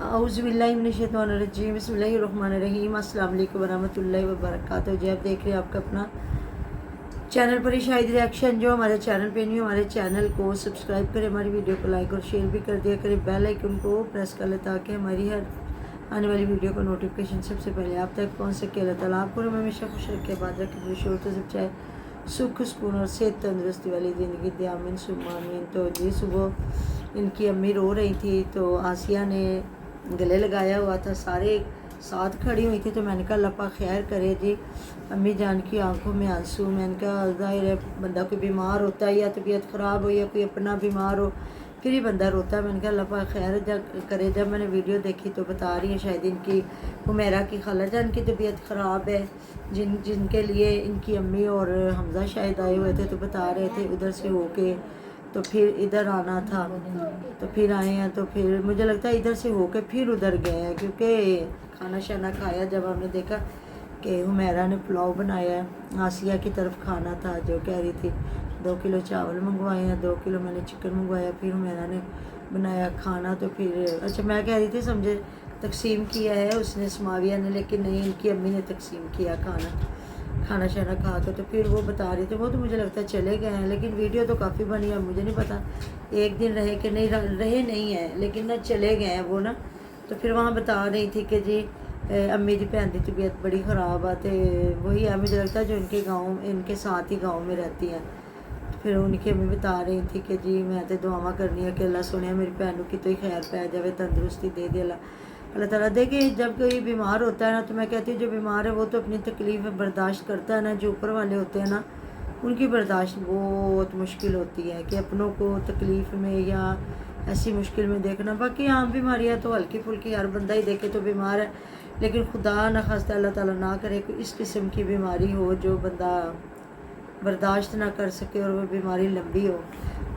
औज़ुबिल्लाहिमिनश्शैतानिर्रजीम बिस्मिल्लाहिर्रहमानिर्रहीम अस्सलाम वालेकुम वरहमतुल्लाहि वबरकातुहू। जी आप देख रहे हैं आपका अपना चैनल पर ही शाहिद रिएक्शन। जो हमारे चैनल पे नहीं हो हमारे चैनल को सब्सक्राइब करें, हमारी वीडियो को लाइक और शेयर भी कर दिया करें, बेल आइकन को प्रेस कर लें ताकि हमारी हर आने वाली वीडियो का नोटिफिकेशन सबसे पहले आप तक पहुँच सके। अल्लाह ताला आपको हमेशा खुश रखे, बाद रखे, पूरी शोर तो सब चाहे सुख सुकून और सेहत तंदुरुस्ती वाली ज़िंदगी दे, आमीन सुम्मा आमीन। तो जी सुबह इनकी अम्मी रो रही थी तो आसिया ने गले लगाया हुआ था, सारे साथ खड़ी हुई थी। तो मैंने कहा अल्लाह पाक खैर करे जी अम्मी जान की आंखों में आंसू। मैंने कहा ज़ाहिर है बंदा कोई बीमार होता है या तबीयत ख़राब हो या कोई अपना बीमार हो फिर ही बंदा रोता है। मैंने कहा अल्लाह पाक खैर करे। जब मैंने वीडियो देखी तो बता रही है शायद इनकी हुमैरा की खाला जान की तबीयत ख़राब है, जिनके लिए इनकी अम्मी और हमज़ा शायद आए हुए थे। तो बता रहे थे उधर से होके तो फिर इधर आना था, तो फिर आए हैं। तो फिर मुझे लगता है इधर से होके फिर उधर गए हैं, क्योंकि खाना शाना खाया जब हमने देखा कि हुमैरा ने पुलाव बनाया है। आसिया की तरफ खाना था जो कह रही थी 2 किलो चावल मंगवाए हैं, 2 किलो मैंने चिकन मंगवाया, फिर हुमैरा ने बनाया खाना। तो फिर अच्छा मैं कह रही थी समझे तकसीम किया है उसने समाविया ने, लेकिन नहीं इनकी अम्मी ने तकसीम किया खाना शाना खा के। तो फिर वो बता रही थी वो तो मुझे लगता है चले गए हैं, लेकिन वीडियो तो काफ़ी बनी है, मुझे नहीं पता एक दिन रहे कि नहीं रहे नहीं है, लेकिन ना चले गए हैं वो ना। तो फिर वहाँ बता रही थी कि जी अम्मी की भैन की तबीयत बड़ी ख़राब है। तो वही है मुझे लगता है जो इनके गाँव इनके साथ ही गाँव में रहती हैं। तो फिर उनकी अम्मी बता रही थी कि जी मैं तो दुआवां करनी है कि अल्लाह सुने मेरी भैनों की तो ही खैर पै जाए, तंदुरुस्ती दे दे अल्लाह ताला। देखिए जब कोई बीमार होता है ना तो मैं कहती हूँ जो बीमार है वो तो अपनी तकलीफ़ बर्दाश्त करता है ना, जो ऊपर वाले होते हैं ना उनकी बर्दाश्त बहुत मुश्किल होती है कि अपनों को तकलीफ़ में या ऐसी मुश्किल में देखना। बाकी आम बीमारियाँ तो हल्की फुल्की हर बंदा ही देखे तो बीमार है, लेकिन खुदा न खास्ता अल्लाह ताला ना करे कोई इस किस्म की बीमारी हो जो बंदा बर्दाश्त ना कर सके और वो बीमारी लंबी हो।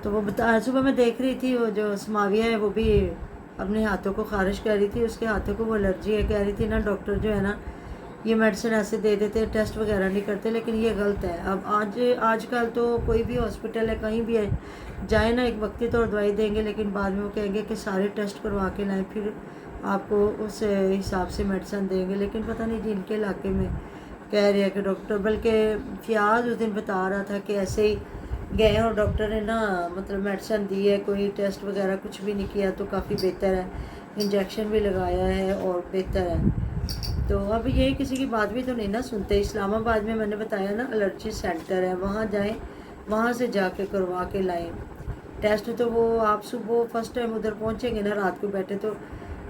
तो वो बता सुबह मैं देख रही थी वो जो समाविया है वो भी अपने हाथों को ख़ारिश कर रही थी, उसके हाथों को वो एलर्जी है। कह रही थी ना डॉक्टर जो है ना ये मेडिसिन ऐसे दे देते हैं, टेस्ट वगैरह नहीं करते, लेकिन ये गलत है। अब आजकल तो कोई भी हॉस्पिटल है कहीं भी है जाए ना एक वक्ती तौर दवाई देंगे, लेकिन बाद में वो कहेंगे कि सारे टेस्ट करवा के लाएँ फिर आपको उस हिसाब से मेडिसिन देंगे। लेकिन पता नहीं जिनके इलाके में कह रहे हैं कि डॉक्टर, बल्कि फ़ियाज़ उस दिन बता रहा था कि ऐसे ही गए और डॉक्टर ने ना मतलब मेडिसिन दी है, कोई टेस्ट वगैरह कुछ भी नहीं किया, तो काफ़ी बेहतर है, इंजेक्शन भी लगाया है और बेहतर है। तो अब ये किसी की बात भी तो नहीं ना सुनते। इस्लामाबाद में मैंने बताया ना एलर्जी सेंटर है, वहाँ जाएं, वहाँ से जाके करवा के लाएं टेस्ट। तो वो आप सुबह फर्स्ट टाइम उधर पहुँचेंगे ना रात को बैठे तो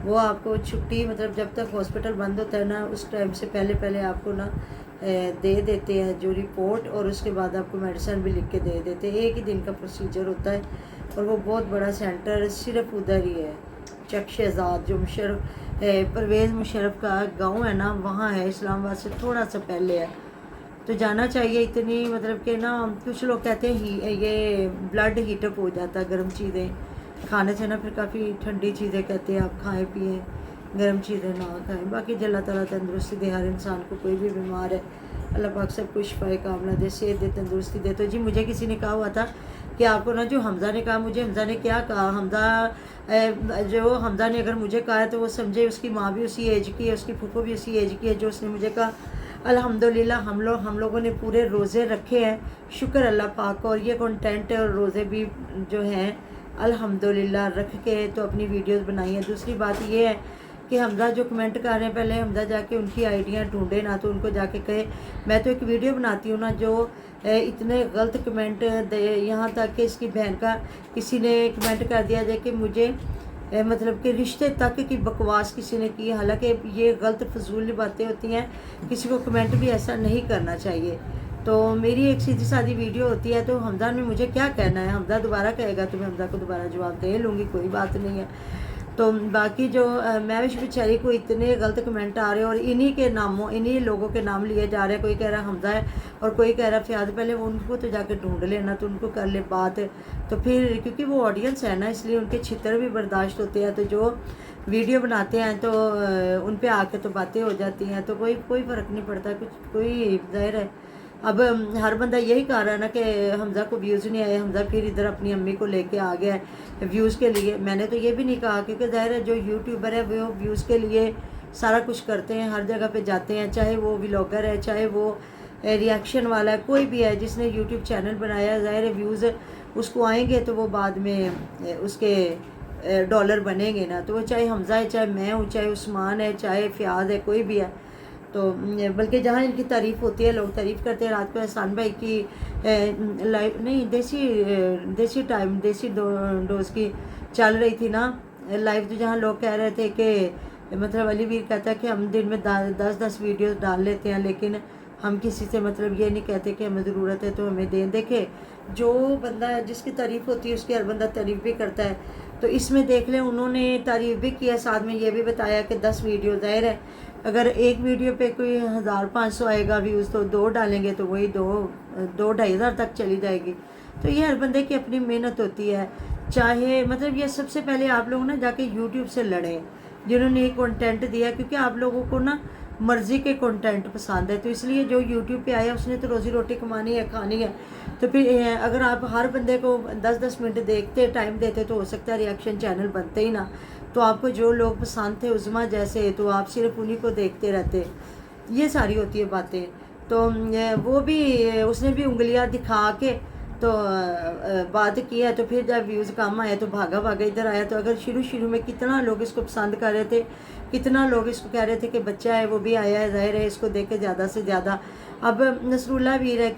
वो आपको छुट्टी मतलब जब तक हॉस्पिटल बंद होता है ना उस टाइम से पहले आपको ना दे देते हैं जो रिपोर्ट, और उसके बाद आपको मेडिसिन भी लिख के दे देते हैं। एक ही दिन का प्रोसीजर होता है और वो बहुत बड़ा सेंटर सिर्फ उधर ही है। चक शहजाद जो परवेज़ मुशर्रफ का गांव है ना वहाँ है, इस्लामाबाद से थोड़ा सा पहले है। तो जाना चाहिए। इतनी मतलब कि ना कुछ लोग कहते हैं ये ब्लड हीटअप हो जाता है गर्म चीज़ें खाने से ना, फिर काफ़ी ठंडी चीज़ें कहते हैं आप खाएं पिएं, गर्म चीज़ें ना खाएं। बाकी अल्लाह ताला तंदुरुस्ती दे हर इंसान को, कोई भी बीमार है अल्लाह पाक सब कुछ शिफाए कामना दे, सेहत दे, तंदुरुस्ती दे। तो जी मुझे किसी ने कहा हुआ था कि आपको ना जो हमज़ा ने कहा, मुझे हमज़ा ने क्या कहा, जो हमज़ा ने अगर मुझे कहा है तो वो समझे उसकी माँ भी उसी एज की है, उसकी फूफो भी उसी एज की है जो उसने मुझे कहा। अल्हम्दुलिल्लाह हम लोगों ने पूरे रोज़े रखे हैं, शुक्र अल्लाह पाक को। और ये कंटेंट और रोज़े भी जो हैं अल्हम्दुलिल्लाह रख के तो अपनी वीडियोस बनाई है। दूसरी बात ये है कि हमज़ा जो कमेंट कर रहे हैं पहले हमज़ा जाके उनकी आइडियाँ ढूंढे ना, तो उनको जाके कहे मैं तो एक वीडियो बनाती हूँ ना जो इतने गलत कमेंट दे, यहाँ तक कि इसकी बहन का किसी ने कमेंट कर दिया जाए कि मुझे मतलब कि रिश्ते तक की बकवास किसी ने की। हालांकि ये गलत फजूल बातें होती हैं, किसी को कमेंट भी ऐसा नहीं करना चाहिए। तो मेरी एक सीधी सादी वीडियो होती है तो हमज़ा ने मुझे क्या कहना है, हमज़ा दोबारा कहेगा तो मैं हमज़ा को दोबारा जवाब दे लूँगी, कोई बात नहीं है। तो बाकी जो महविश बेचारी को इतने गलत कमेंट आ रहे हैं और इन्हीं के नामों इन्हीं लोगों के नाम लिए जा रहे हैं, कोई कह रहा हमज़ा है और कोई कह रहा फ़ियाज़। पहले वो उनको तो जाके ढूंढ लेना, तो उनको कर ले बात। तो फिर क्योंकि वो ऑडियंस है ना इसलिए उनके छितर भी बर्दाश्त होते हैं, तो जो वीडियो बनाते हैं तो उन पे आके तो बातें हो जाती हैं, तो कोई फ़र्क नहीं पड़ता कुछ, कोई ज़ाहिर है اب ہر بندہ یہی کہہ رہا ہے نا کہ حمزہ کو ویوز نہیں آئے، حمزہ پھر ادھر اپنی امی کو لے کے آ گیا ہے ویوز کے لیے۔ میں نے تو یہ بھی نہیں کہا، کیونکہ ظاہر ہے جو یوٹیوبر ہے وہ ویوز کے لیے سارا کچھ کرتے ہیں، ہر جگہ پہ جاتے ہیں، چاہے وہ ولاگر ہے، چاہے وہ ریئیکشن والا ہے، کوئی بھی ہے جس نے یوٹیوب چینل بنایا ہے، ظاہر ہے ویوز اس کو آئیں گے تو وہ بعد میں اس کے ڈالر بنیں گے نا۔ تو وہ چاہے حمزہ ہے، چاہے میں ہوں، چاہے عثمان ہے، چاہے فیاض ہے، کوئی بھی ہے۔ تو بلکہ جہاں ان کی تعریف ہوتی ہے لوگ تعریف کرتے ہیں۔ رات کو احسان بھائی کی لائیو نہیں دیسی ٹائم دیسی ڈوز کی چل رہی تھی نا لائیو، تو جہاں لوگ کہہ رہے تھے کہ مطلب علی ویر کہتا ہے کہ ہم دن میں 10 ویڈیوز ڈال لیتے ہیں، لیکن ہم کسی سے مطلب یہ نہیں کہتے کہ ہمیں ضرورت ہے تو ہمیں دیں۔ دیکھے جو بندہ جس کی تعریف ہوتی ہے اس کی ہر بندہ تعریف بھی کرتا ہے۔ تو اس میں دیکھ لیں انہوں نے تعریف بھی کیا، ساتھ میں یہ بھی بتایا کہ 10 ویڈیو ظاہر ہے اگر ایک ویڈیو پہ کوئی 1500 آئے گا ویوز تو 2 ڈالیں گے تو وہی 2-2.5 ہزار تک چلی جائے گی۔ تو یہ ہر بندے کی اپنی محنت ہوتی ہے، چاہے مطلب یہ سب سے پہلے آپ لوگ نا جا کے یوٹیوب سے لڑیں جنہوں نے یہ کنٹینٹ دیا، کیونکہ آپ لوگوں کو نا مرضی کے کنٹینٹ پسند ہے، تو اس لیے جو یوٹیوب پہ آیا اس نے تو روزی روٹی کمانی ہے، کھانی ہے۔ تو پھر اگر آپ ہر بندے کو 10 منٹ دیکھتے ٹائم دیتے تو ہو سکتا ہے ریئیکشن چینل بنتے ہی نا۔ تو آپ کو جو لوگ پسند تھے عظمیٰ جیسے تو آپ صرف انہی کو دیکھتے رہتے، یہ ساری ہوتی ہے باتیں۔ تو وہ بھی اس نے بھی انگلیاں دکھا کے تو بات کی ہے، تو پھر جب ویوز کم آئے تو بھاگا ادھر آیا۔ تو اگر شروع میں کتنا لوگ اس کو پسند کر رہے تھے، کتنا لوگ اس کو کہہ رہے تھے کہ بچہ ہے وہ بھی آیا ہے، ظاہر ہے اس کو دیکھ کے زیادہ سے زیادہ۔ اب نصر اللہ ویر ہے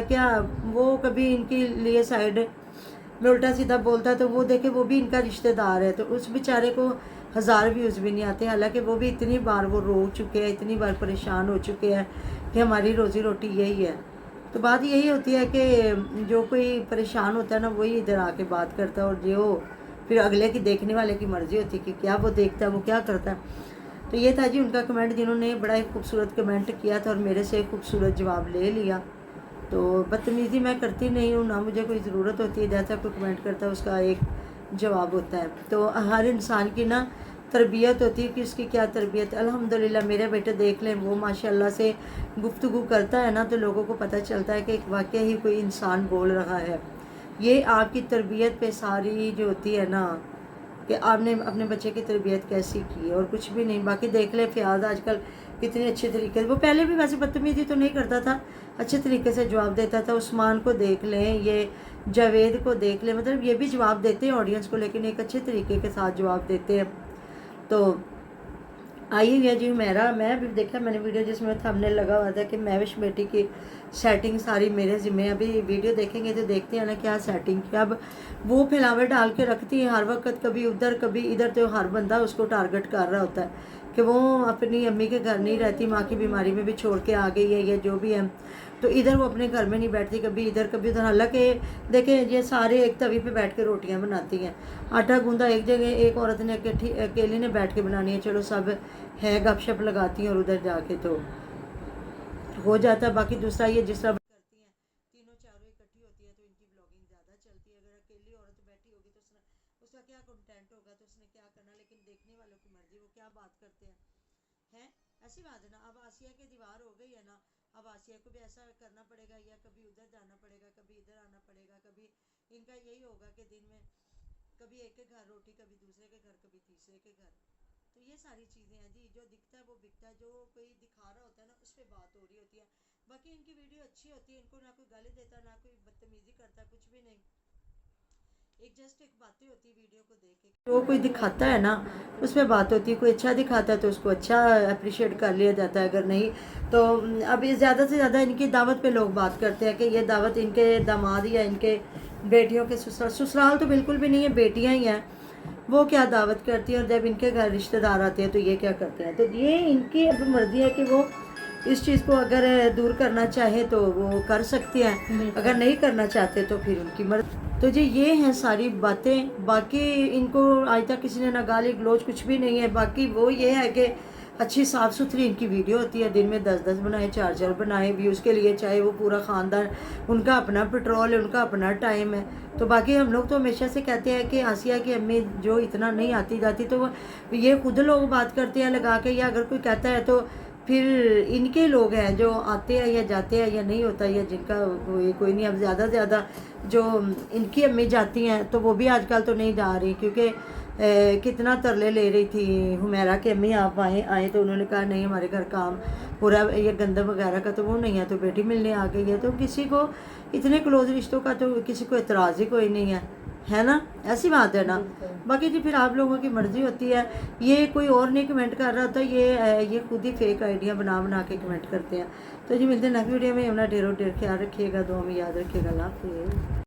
کیا وہ کبھی ان کے لیے سائڈ میں الٹا سیدھا بولتا ہے، تو وہ دیکھے وہ بھی ان کا رشتہ دار ہے، تو اس بیچارے کو 1000 ویوز بھی نہیں آتے، حالانکہ وہ بھی اتنی بار وہ رو چکے ہیں، اتنی بار پریشان ہو چکے ہیں کہ ہماری روزی روٹی یہی ہے۔ تو بات یہی ہوتی ہے کہ جو کوئی پریشان ہوتا ہے نا وہی ادھر آ کے بات کرتا ہے، اور جو پھر اگلے کی دیکھنے والے کی مرضی ہوتی ہے کہ کیا وہ دیکھتا ہے، وہ کیا کرتا ہے۔ تو یہ تھا جی ان کا کمنٹ، جنہوں نے بڑا ہی خوبصورت کمنٹ کیا تھا اور میرے سے خوبصورت جواب لے لیا۔ تو بدتمیزی میں کرتی نہیں ہوں، نہ مجھے کوئی ضرورت ہوتی ہے، جیسا کوئی کمنٹ کرتا ہے اس کا ایک جواب ہوتا ہے۔ تو ہر انسان کی نا تربیت ہوتی ہے کہ اس کی کیا تربیت۔ الحمدللہ میرے بیٹے دیکھ لیں، وہ ماشاءاللہ سے گفتگو کرتا ہے نا تو لوگوں کو پتہ چلتا ہے کہ واقعی ہی کوئی انسان بول رہا ہے۔ یہ آپ کی تربیت پہ ساری جو ہوتی ہے نا کہ آپ نے اپنے بچے کی تربیت کیسی کی، اور کچھ بھی نہیں۔ باقی دیکھ لیں فیاض آج کل کتنے اچھے طریقے سے، وہ پہلے بھی ویسے بدتمیزی تو نہیں کرتا تھا، اچھے طریقے سے جواب دیتا تھا۔ عثمان کو دیکھ لیں، یہ جاوید کو دیکھ لیں، مطلب یہ بھی جواب دیتے ہیں آڈینس کو، لیکن ایک اچھے طریقے کے ساتھ جواب دیتے ہیں۔ تو آئی ہوئی ہے جی میں بھی دیکھا میں نے ویڈیو جس میں تھا ہم نے لگا ہوا تھا کہ مہوش بیٹی کی سیٹنگ ساری میرے ذمہ۔ ابھی ویڈیو دیکھیں گے تو دیکھتے ہیں نا کیا سیٹنگ کیا، اب وہ پھیلاوے ڈال کے رکھتی ہیں ہر وقت، کبھی ادھر کبھی ادھر، تو ہر بندہ اس کو ٹارگٹ کر رہا ہوتا ہے کہ وہ اپنی امی کے گھر نہیں رہتی، ماں کی بیماری میں بھی چھوڑ کے آ گئی ہے یا جو بھی ہے، تو ادھر وہ اپنے گھر میں نہیں بیٹھتی، کبھی ادھر کبھی ادھر۔ حالانکہ دیکھیں یہ سارے ایک توی پہ بیٹھ کے روٹیاں بناتی ہیں، آٹا گوندا ایک جگہ ایک عورت نے اکیلی نے بیٹھ کے بنانی ہے، چلو سب ہے گپ شپ لگاتی ہیں اور ادھر جا کے تو ہو جاتا ہے۔ باقی دوسرا یہ جس طرح کرتی ہیں تینوں چاروں اکٹھی ہوتی ہے تو ان کی بلاگنگ زیادہ چلتی ہے۔ اگر اکیلی عورت بیٹھی ہوگی تو اس کا کیا کنٹینٹ ہوگا، تو اس نے کیا کرنا، لیکن دیکھنے والوں کی مرضی وہ کیا بات کرتے ہیں ایسی بات ہے نا۔ اب آسیہ کی دیوار ہو گئی ہے نا، اب آسیہ کو بھی ایسا کرنا پڑے گا، یا کبھی ادھر جانا پڑے گا، کبھی ادھر آنا پڑے گا، کبھی ان کا یہی ہوگا کہ دن میں کبھی ایک کے گھر روٹی، کبھی دوسرے کے گھر، کبھی تیسرے کے گھر۔ تو یہ ساری چیزیں ہیں جی، جو دکھتا ہے وہ بکتا ہے، جو کوئی دکھا رہا ہوتا ہے نا اس پہ بات ہو رہی ہوتی ہے۔ باقی ان کی ویڈیو اچھی ہوتی ہے، ان کو نہ کوئی گالی دیتا، نہ کوئی بدتمیزی کرتا، کچھ بھی نہیں، ایک باتیں ہوتی ہے ویڈیو کو دیکھ کے، جو کوئی دکھاتا ہے نا اس پہ بات ہوتی ہے۔ کوئی اچھا دکھاتا ہے تو اس کو اچھا اپریشیٹ کر لیا جاتا ہے، اگر نہیں تو اب یہ زیادہ سے زیادہ ان کی دعوت پہ لوگ بات کرتے ہیں کہ یہ دعوت ان کے داماد یا ان کے بیٹیوں کے سسرال تو بالکل بھی نہیں ہے، بیٹیاں ہی ہیں، وہ کیا دعوت کرتی ہیں، اور جب ان کے گھر رشتہ دار آتے ہیں تو یہ کیا کرتے ہیں۔ تو یہ ان کی اب مرضی ہے کہ وہ اس چیز کو اگر دور کرنا چاہے تو وہ کر سکتے ہیں، اگر نہیں کرنا چاہتے تو پھر ان کی مرضی۔ تو جی یہ ہیں ساری باتیں، باقی ان کو آج تک کسی نے نہ گالی گلوچ کچھ بھی نہیں ہے۔ باقی وہ یہ ہے کہ اچھی صاف ستھری ان کی ویڈیو ہوتی ہے، دن میں 10 بنائے، 4 بنائے ویوز کے لیے، چاہے وہ پورا خاندان، ان کا اپنا پیٹرول ہے، ان کا اپنا ٹائم ہے۔ تو باقی ہم لوگ تو ہمیشہ سے کہتے ہیں کہ آسیہ کی امی جو اتنا نہیں آتی جاتی، تو وہ یہ خود لوگ بات کرتے ہیں لگا کے، یا اگر کوئی کہتا ہے تو फिर इनके लोग हैं जो आते हैं या जाते हैं या नहीं होता, या जिनका कोई नहीं। अब ज़्यादा से ज़्यादा जो इनकी अम्मी जाती हैं तो वो भी आजकल तो नहीं जा रही, क्योंकि कितना तरले ले रही थी हुमैरा की अम्मी आप आए तो उन्होंने कहा नहीं हमारे घर काम पूरा ये गंदम वगैरह का तो वो नहीं है, तो बेटी मिलने आ गई है। तो किसी को इतने क्लोज रिश्तों का तो किसी को एतराज़ ही कोई नहीं है ना, ऐसी बात है ना। बाकी जी फिर आप लोगों की मर्ज़ी होती है, ये कोई और नहीं कमेंट कर रहा होता, ये खुद ही फेक आइडिया बना के कमेंट करते हैं। तो जी मिलते हैं नेक्स्ट वीडियो में। अपना ढेरों ढेर ख्याल रखिएगा, दुआ में याद रखिएगा। अल्लाह हाफ़िज़।